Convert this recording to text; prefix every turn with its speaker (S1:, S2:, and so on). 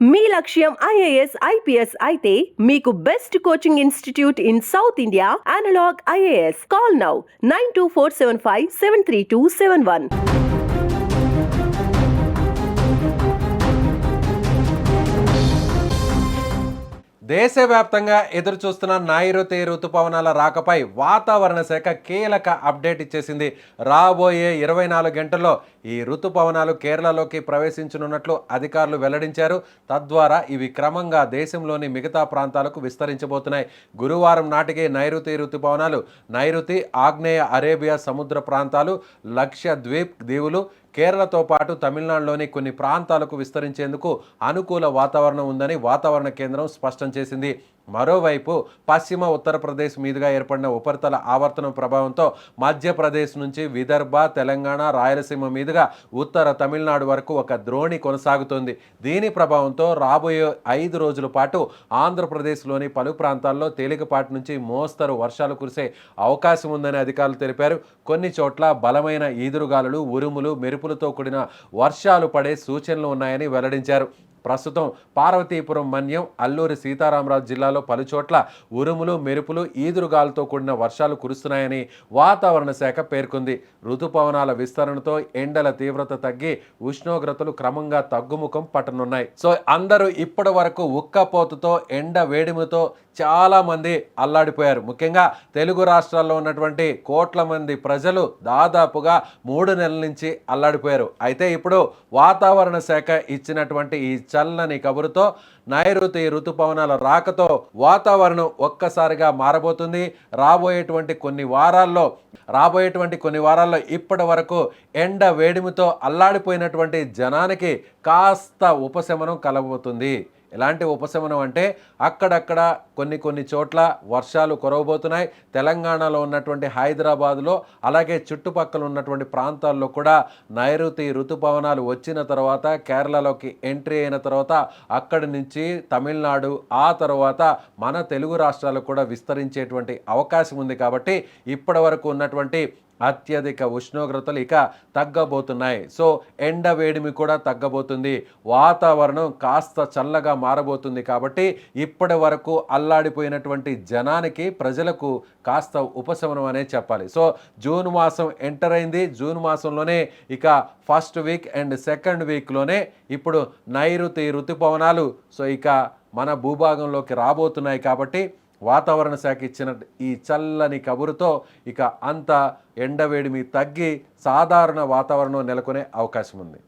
S1: మీ లక్ష్యం IAS IPS అయితే మీకు best coaching institute in South India Analog IAS. Call now 9247573271.
S2: దేశవ్యాప్తంగా ఎదురుచూస్తున్న నైరుతి రుతుపవనాల రాకపై వాతావరణ శాఖ కీలక అప్డేట్ ఇచ్చేసింది. రాబోయే 24 గంటల్లో ఈ రుతుపవనాలు కేరళలోకి ప్రవేశించనున్నట్లు అధికారులు వెల్లడించారు. తద్వారా ఇవి క్రమంగా దేశంలోని మిగతా ప్రాంతాలకు విస్తరించబోతున్నాయి. గురువారం నాటికి నైరుతి రుతుపవనాలు నైరుతి, ఆగ్నేయ అరేబియా సముద్ర ప్రాంతాలు, లక్షద్వీప్ దీవులు, కేరళతో పాటు తమిళనాడులోని కొన్ని ప్రాంతాలకు విస్తరించేందుకు అనుకూల వాతావరణం ఉందని వాతావరణ కేంద్రం స్పష్టం చేసింది. మరోవైపు పశ్చిమ ఉత్తరప్రదేశ్ మీదుగా ఏర్పడిన ఉపరితల ఆవర్తనం ప్రభావంతో మధ్యప్రదేశ్ నుంచి విదర్భ, తెలంగాణ, రాయలసీమ మీదుగా ఉత్తర తమిళనాడు వరకు ఒక ద్రోణి కొనసాగుతోంది. దీని ప్రభావంతో రాబోయే 5 రోజుల పాటు ఆంధ్రప్రదేశ్లోని పలు ప్రాంతాల్లో తేలికపాటి నుంచి మోస్తరు వర్షాలు కురిసే అవకాశం ఉందని అధికారులు తెలిపారు. కొన్ని చోట్ల బలమైన ఈదురుగాలులు, ఉరుములు, మెరుపులతో కూడిన వర్షాలు పడే సూచనలు ఉన్నాయని వెల్లడించారు. ప్రస్తుతం పార్వతీపురం, మన్యం, అల్లూరి సీతారామరాజు జిల్లాలో పలుచోట్ల ఉరుములు, మెరుపులు, ఈదురుగాలతో కూడిన వర్షాలు కురుస్తున్నాయని వాతావరణ శాఖ పేర్కొంది. రుతుపవనాల విస్తరణతో ఎండల తీవ్రత తగ్గి ఉష్ణోగ్రతలు క్రమంగా తగ్గుముఖం పట్టనున్నాయి. సో అందరూ ఇప్పటి వరకు ఉక్కపోతుతో, ఎండ వేడిమితో చాలా మంది అల్లాడిపోయారు. ముఖ్యంగా తెలుగు రాష్ట్రాల్లో ఉన్నటువంటి కోట్ల మంది ప్రజలు దాదాపుగా 3 నెలల నుంచి అల్లాడిపోయారు. అయితే ఇప్పుడు వాతావరణ శాఖ ఇచ్చినటువంటి ఈ చల్లని కబురుతో నైరుతి రుతుపవనాల రాకతో వాతావరణం ఒక్కసారిగా మారబోతుంది. రాబోయేటువంటి కొన్ని వారాల్లో ఇప్పటి వరకు ఎండ వేడిమితో అల్లాడిపోయినటువంటి జనానికి కాస్త ఉపశమనం కలగబోతుంది. ఎలాంటి ఉపశమనం అంటే అక్కడక్కడ కొన్ని చోట్ల వర్షాలు కురవబోతున్నాయి. తెలంగాణలో ఉన్నటువంటి హైదరాబాద్లో, అలాగే చుట్టుపక్కల ఉన్నటువంటి ప్రాంతాల్లో కూడా నైరుతి రుతుపవనాలు వచ్చిన తర్వాత, కేరళలోకి ఎంట్రీ అయిన తర్వాత అక్కడి నుంచి తమిళనాడు, ఆ తర్వాత మన తెలుగు రాష్ట్రాలకు కూడా విస్తరించేటువంటి అవకాశం ఉంది. కాబట్టి ఇప్పటి వరకు ఉన్నటువంటి అత్యధిక ఉష్ణోగ్రతలు ఇక తగ్గబోతున్నాయి. సో ఎండ వేడిమి కూడా తగ్గబోతుంది. వాతావరణం కాస్త చల్లగా మారబోతుంది. కాబట్టి ఇప్పటి వరకు అల్లాడిపోయినటువంటి జనానికి, ప్రజలకు కాస్త ఉపశమనం అనే చెప్పాలి. సో జూన్ మాసం ఎంటర్ అయింది. జూన్ మాసంలోనే ఇక ఫస్ట్ వీక్ అండ్ సెకండ్ వీక్లోనే ఇప్పుడు నైరుతి రుతుపవనాలు సో ఇక మన భూభాగంలోకి రాబోతున్నాయి. కాబట్టి వాతావరణ శాఖ ఇచ్చిన ఈ చల్లని కబురుతో ఇక అంత ఎండవేడిమి తగ్గి సాధారణ వాతావరణం నెలకొనే అవకాశం ఉంది.